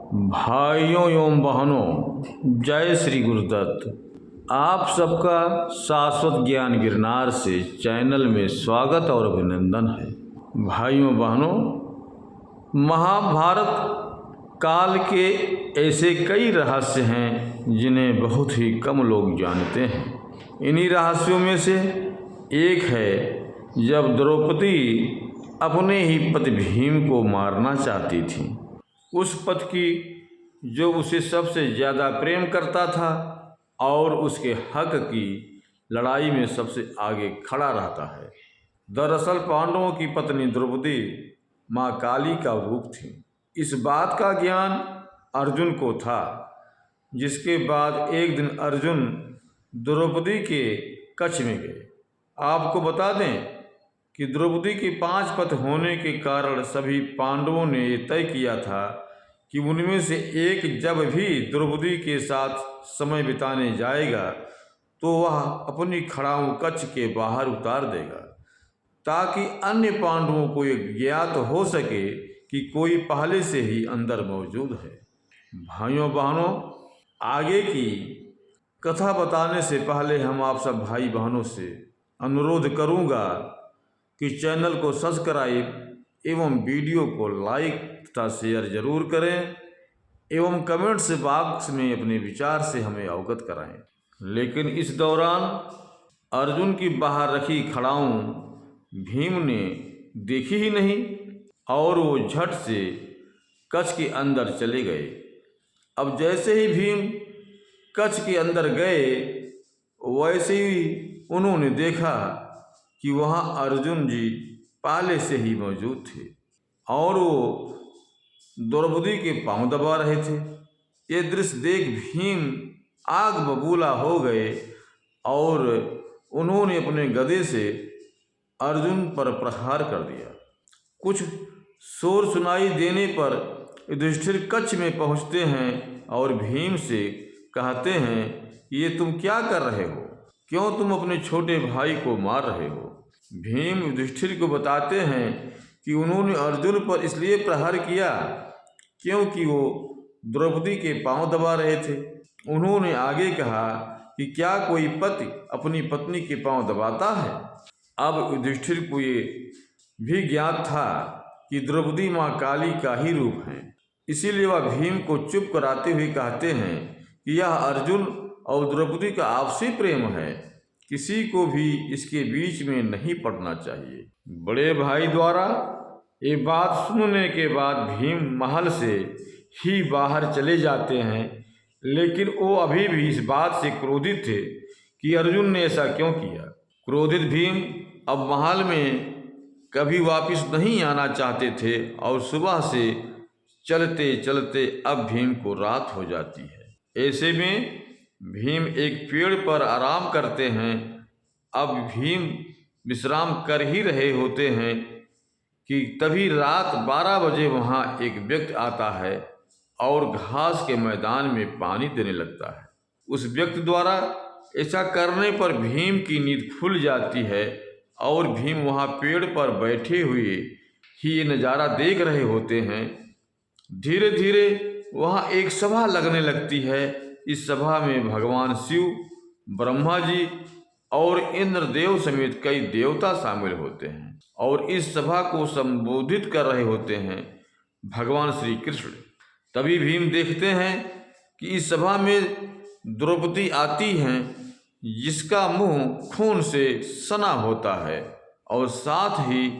भाइयों एवं बहनों, जय श्री गुरुदत्त। आप सबका शाश्वत ज्ञान गिरनार से चैनल में स्वागत और अभिनंदन है। भाइयों बहनों, महाभारत काल के ऐसे कई रहस्य हैं जिन्हें बहुत ही कम लोग जानते हैं। इन्हीं रहस्यों में से एक है जब द्रौपदी अपने ही पति भीम को मारना चाहती थी। उस पति की जो उसे सबसे ज़्यादा प्रेम करता था और उसके हक की लड़ाई में सबसे आगे खड़ा रहता है। दरअसल पांडवों की पत्नी द्रौपदी माँ काली का रूप थी। इस बात का ज्ञान अर्जुन को था, जिसके बाद एक दिन अर्जुन द्रौपदी के कक्ष में गए। आपको बता दें कि द्रौपदी के 5 पति होने के कारण सभी पांडवों ने ये तय किया था कि उनमें से एक जब भी द्रौपदी के साथ समय बिताने जाएगा तो वह अपनी खड़ाऊ कक्ष के बाहर उतार देगा, ताकि अन्य पांडवों को ये ज्ञात हो सके कि कोई पहले से ही अंदर मौजूद है। भाइयों बहनों, आगे की कथा बताने से पहले हम आप सब भाई बहनों से अनुरोध करूंगा कि चैनल को सब्सक्राइब एवं वीडियो को लाइक तथा शेयर जरूर करें एवं कमेंट्स बॉक्स में अपने विचार से हमें अवगत कराएं। लेकिन इस दौरान अर्जुन की बाहर रखी खड़ाऊं भीम ने देखी ही नहीं और वो झट से कक्ष के अंदर चले गए। अब जैसे ही भीम कक्ष के अंदर गए, वैसे ही उन्होंने देखा कि वहाँ अर्जुन जी पहले से ही मौजूद थे और वो द्रौपदी के पांव दबा रहे थे। ये दृश्य देख भीम आग बबूला हो गए और उन्होंने अपने गदे से अर्जुन पर प्रहार कर दिया। कुछ शोर सुनाई देने पर युधिष्ठिर कक्ष में पहुंचते हैं और भीम से कहते हैं, ये तुम क्या कर रहे हो? क्यों तुम अपने छोटे भाई को मार रहे हो? भीम युधिष्ठिर को बताते हैं कि उन्होंने अर्जुन पर इसलिए प्रहार किया क्योंकि वो द्रौपदी के पांव दबा रहे थे। उन्होंने आगे कहा कि क्या कोई पति अपनी पत्नी के पांव दबाता है? अब युधिष्ठिर को ये भी ज्ञात था कि द्रौपदी माँ काली का ही रूप है, इसीलिए वह भीम को चुप कराते हुए कहते हैं कि यह अर्जुन और द्रौपदी का आपसी प्रेम है, किसी को भी इसके बीच में नहीं पड़ना चाहिए। बड़े भाई द्वारा ये बात सुनने के बाद भीम महल से ही बाहर चले जाते हैं, लेकिन वो अभी भी इस बात से क्रोधित थे कि अर्जुन ने ऐसा क्यों किया। क्रोधित भीम अब महल में कभी वापस नहीं आना चाहते थे और सुबह से चलते चलते अब भीम को रात हो जाती है। ऐसे में भीम एक पेड़ पर आराम करते हैं। अब भीम विश्राम कर ही रहे होते हैं कि तभी रात 12 बजे वहाँ एक व्यक्ति आता है और घास के मैदान में पानी देने लगता है। उस व्यक्ति द्वारा ऐसा करने पर भीम की नींद खुल जाती है और भीम वहाँ पेड़ पर बैठे हुए ही ये नज़ारा देख रहे होते हैं। धीरे धीरे वहाँ एक सभा लगने लगती है। इस सभा में भगवान शिव, ब्रह्मा जी और इंद्रदेव समेत कई देवता शामिल होते हैं और इस सभा को संबोधित कर रहे होते हैं भगवान श्री कृष्ण। तभी भीम देखते हैं कि इस सभा में द्रौपदी आती हैं, जिसका मुंह खून से सना होता है और साथ ही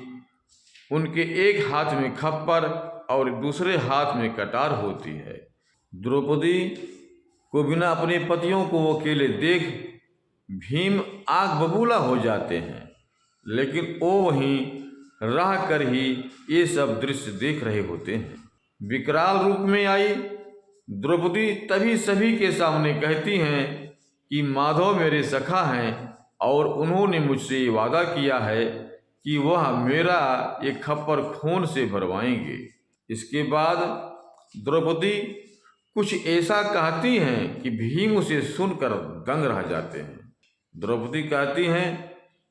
उनके एक हाथ में खप्पर और दूसरे हाथ में कटार होती है। द्रौपदी को बिना अपने पतियों को अकेले देख भीम आग बबूला हो जाते हैं, लेकिन वो वहीं रह कर ही ये सब दृश्य देख रहे होते हैं। विकराल रूप में आई द्रौपदी तभी सभी के सामने कहती हैं कि माधव मेरे सखा हैं और उन्होंने मुझसे ये वादा किया है कि वह मेरा ये खप्पर खून से भरवाएंगे। इसके बाद द्रौपदी कुछ ऐसा कहती हैं कि भीम उसे सुनकर दंग रह जाते हैं। द्रौपदी कहती हैं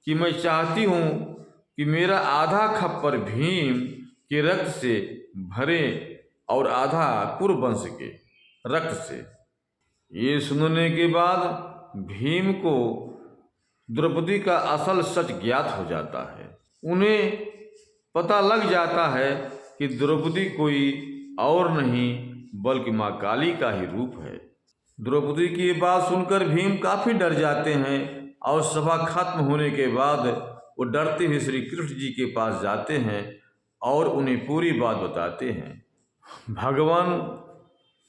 कि मैं चाहती हूँ कि मेरा आधा खप्पर भीम के रक्त से भरे और आधा कुरुवंश के रक्त से। ये सुनने के बाद भीम को द्रौपदी का असल सच ज्ञात हो जाता है। उन्हें पता लग जाता है कि द्रौपदी कोई और नहीं बल्कि माँ काली का ही रूप है। द्रौपदी की ये बात सुनकर भीम काफ़ी डर जाते हैं और सभा खत्म होने के बाद वो डरते हुए श्री कृष्ण जी के पास जाते हैं और उन्हें पूरी बात बताते हैं। भगवान,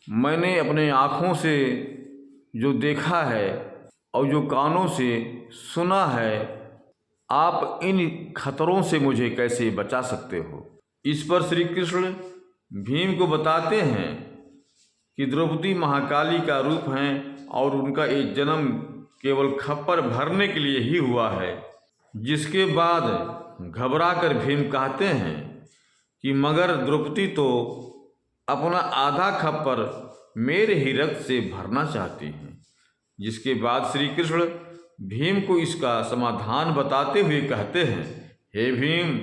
मैंने अपने आँखों से जो देखा है और जो कानों से सुना है, आप इन खतरों से मुझे कैसे बचा सकते हो? इस पर श्री कृष्ण भीम को बताते हैं कि द्रौपदी महाकाली का रूप हैं और उनका एक जन्म केवल खप्पर भरने के लिए ही हुआ है। जिसके बाद घबराकर भीम कहते हैं कि मगर द्रौपदी तो अपना आधा खप्पर मेरे ही रक्त से भरना चाहती हैं। जिसके बाद श्री कृष्ण भीम को इसका समाधान बताते हुए कहते हैं, हे भीम,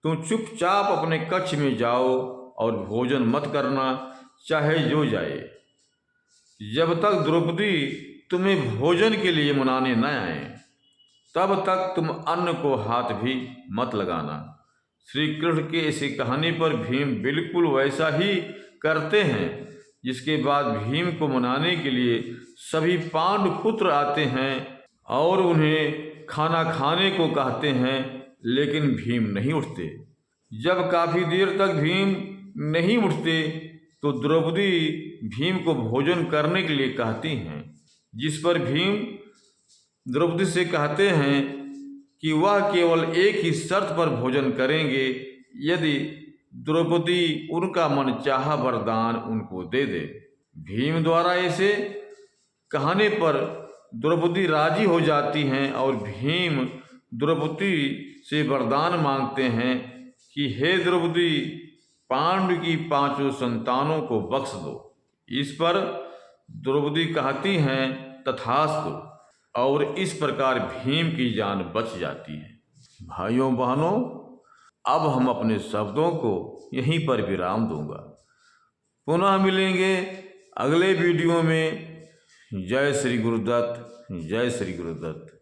तुम चुपचाप अपने कक्ष में जाओ और भोजन मत करना, चाहे जो जाए, जब तक द्रौपदी तुम्हें भोजन के लिए मनाने न आए, तब तक तुम अन्न को हाथ भी मत लगाना। श्री कृष्ण के ऐसे कहने पर भीम बिल्कुल वैसा ही करते हैं। जिसके बाद भीम को मनाने के लिए सभी पांडु पुत्र आते हैं और उन्हें खाना खाने को कहते हैं, लेकिन भीम नहीं उठते। जब काफ़ी देर तक भीम नहीं उठते तो द्रौपदी भीम को भोजन करने के लिए कहती हैं। जिस पर भीम द्रौपदी से कहते हैं कि वह केवल एक ही शर्त पर भोजन करेंगे, यदि द्रौपदी उनका मनचाहा वरदान उनको दे दे। भीम द्वारा ऐसे कहने पर द्रौपदी राजी हो जाती हैं और भीम द्रौपदी से वरदान मांगते हैं कि हे द्रौपदी, पांडु की 5 संतानों को बख्श दो। इस पर द्रौपदी कहती हैं तथास्तु, और इस प्रकार भीम की जान बच जाती है। भाइयों बहनों, अब हम अपने शब्दों को यहीं पर विराम दूंगा। पुनः मिलेंगे अगले वीडियो में। जय श्री गुरुदत्त, जय श्री गुरुदत्त।